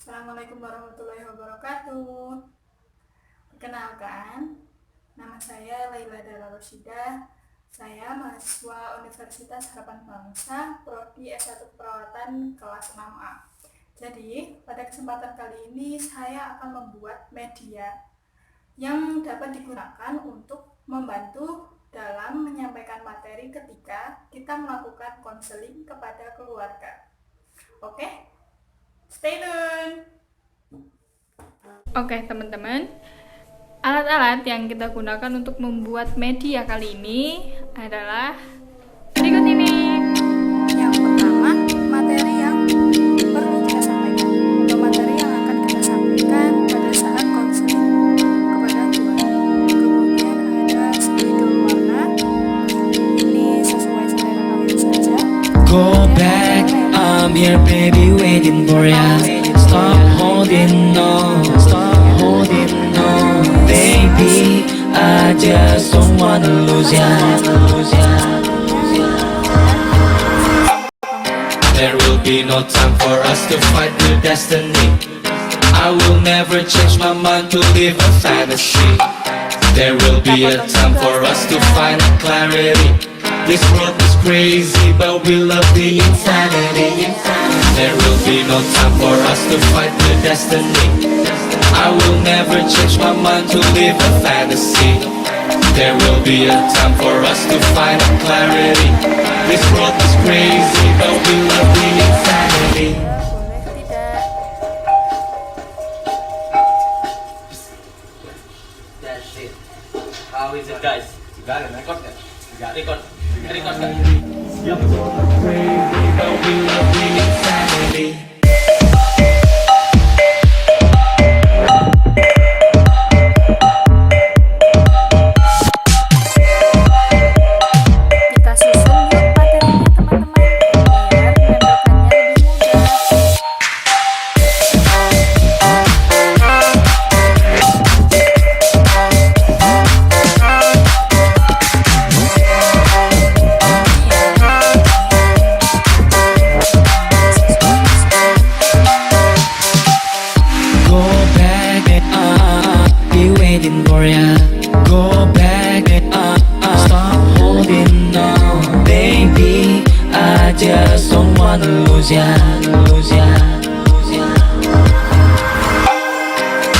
Assalamualaikum warahmatullahi wabarakatuh. Perkenalkan, nama saya Laila Dara Rosyida. Saya mahasiswa Universitas Harapan Bangsa, Prodi S1 Perawatan kelas 6A. Jadi, pada kesempatan kali ini saya akan membuat media yang dapat digunakan untuk membantu dalam menyampaikan materi ketika kita melakukan konseling kepada keluarga. Oke? Stay tune. Oke teman-teman, alat-alat yang kita gunakan untuk membuat media kali ini adalah berikut ini. Yang pertama, materi yang perlu kita sampaikan atau materi yang akan kita sampaikan pada saat konseling kepada keluarga. Kemudian ada spidol warna, ini sesuai selera kalian saja. Go back, I'm here baby waiting for ya. Stop holding on, baby, I just don't wanna lose ya. There will be no time for us to fight with destiny. I will never change my mind to live a fantasy. There will be a time for us to find clarity. This world is crazy, but we love the insanity. There will be no time for us to fight with destiny. I will never change my mind to live a fantasy. There will be a time for us to find clarity. This world is crazy, but we love the insanity. That's it. How is it, guys? You got it, record kan? You got record. Record kan? Crazy, but we love the insanity. Kita susun yuk materinya teman-teman, biar menentukannya lebih mudah. Go back, be waiting for ya. Go back, stop holding on, baby. I just don't wanna lose ya.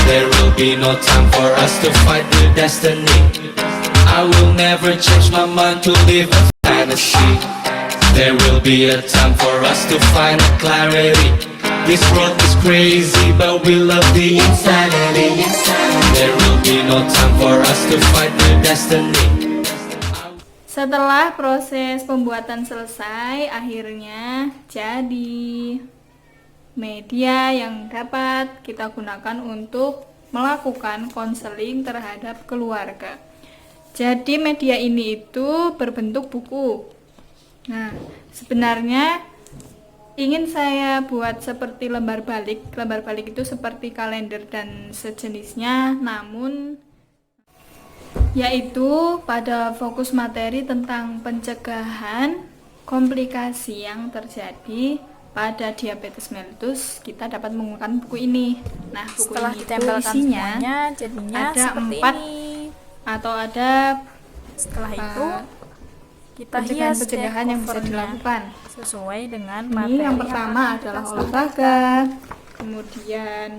There will be no time for us to fight with destiny. I will never change my mind to live a fantasy. There will be a time for us to find clarity. This world is crazy, but we love the insanity. There will be no time for us to fight with destiny. Setelah proses pembuatan selesai, akhirnya jadi media yang dapat kita gunakan untuk melakukan konseling terhadap keluarga. Jadi media ini itu berbentuk buku. Nah, sebenarnya ingin saya buat seperti lembar balik. Lembar balik itu seperti kalender dan sejenisnya, namun yaitu pada fokus materi tentang pencegahan komplikasi yang terjadi pada diabetes mellitus. Kita dapat menggunakan buku ini. Nah, buku Setelah ini itu ditempelkan isinya semuanya jadinya ada seperti 4 ini. atau ada Setelah itu kita hias deh pencegahan-pencegahan yang bisa covernya dilakukan. sesuai dengan Ini materi yang pertama akan adalah kita olahraga, kemudian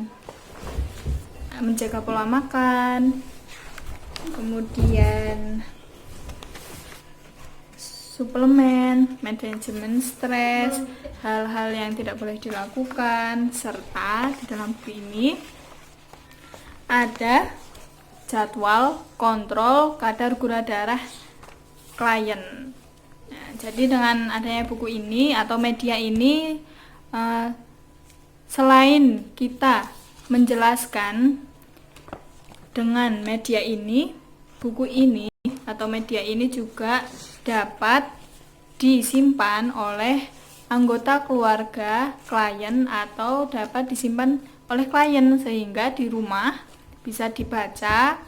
menjaga pola makan, kemudian suplemen, manajemen stres, hal-hal yang tidak boleh dilakukan, serta di dalam buku ini ada jadwal kontrol kadar gula darah klien. Nah, jadi dengan adanya buku ini atau media ini, selain kita menjelaskan dengan media ini, buku ini atau media ini juga dapat disimpan oleh anggota keluarga klien atau dapat disimpan oleh klien, sehingga di rumah bisa dibaca,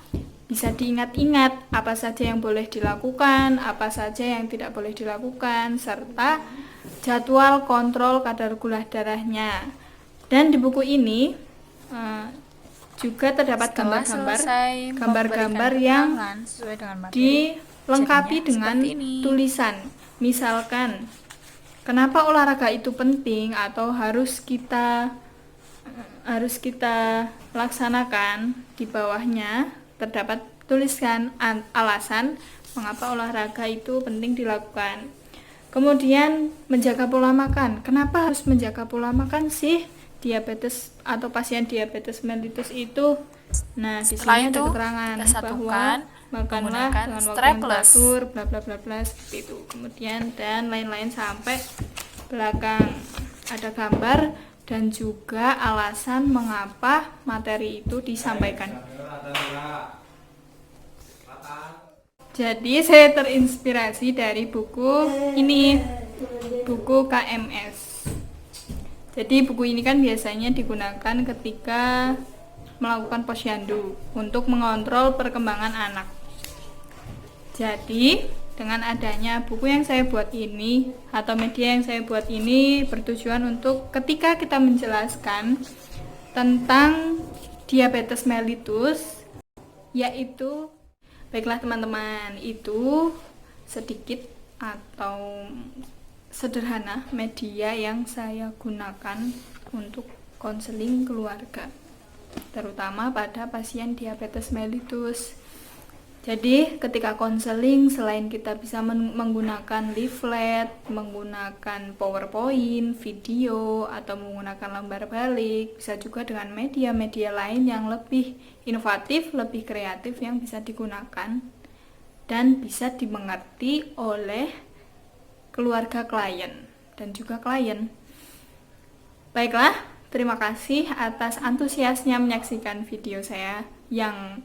bisa diingat-ingat apa saja yang boleh dilakukan, apa saja yang tidak boleh dilakukan, serta jadwal kontrol kadar gula darahnya. Dan di buku ini juga terdapat Setelah gambar-gambar selesai gambar-gambar memberikan yang keterangan sesuai dengan materi, dilengkapi jadinya dengan seperti ini. tulisan. Misalkan, kenapa olahraga itu penting atau harus kita laksanakan. Di bawahnya terdapat tuliskan alasan mengapa olahraga itu penting dilakukan. Kemudian menjaga pola makan. Kenapa harus menjaga pola makan sih diabetes atau pasien diabetes mellitus itu? Nah, di Setelah sini ada itu, keterangan kita bahwa satukan makanlah menggunakan dengan waktu yang strapless. teratur, bla bla bla bla seperti itu. Kemudian dan lain-lain sampai belakang ada gambar dan juga alasan mengapa materi itu disampaikan. Jadi saya terinspirasi dari buku ini, buku KMS. Jadi buku ini kan biasanya digunakan ketika melakukan posyandu untuk mengontrol perkembangan anak. Jadi dengan adanya buku yang saya buat ini atau media yang saya buat ini bertujuan untuk ketika kita menjelaskan tentang diabetes mellitus, yaitu baiklah teman-teman, itu sedikit atau sederhana media yang saya gunakan untuk konseling keluarga, terutama pada pasien diabetes mellitus. Jadi ketika konseling, selain kita bisa menggunakan leaflet, menggunakan PowerPoint, video, atau menggunakan lembar balik, bisa juga dengan media-media lain yang lebih inovatif, lebih kreatif yang bisa digunakan dan bisa dimengerti oleh keluarga klien dan juga klien. Baiklah, terima kasih atas antusiasnya menyaksikan video saya yang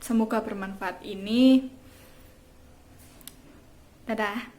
semoga bermanfaat ini. Dadah.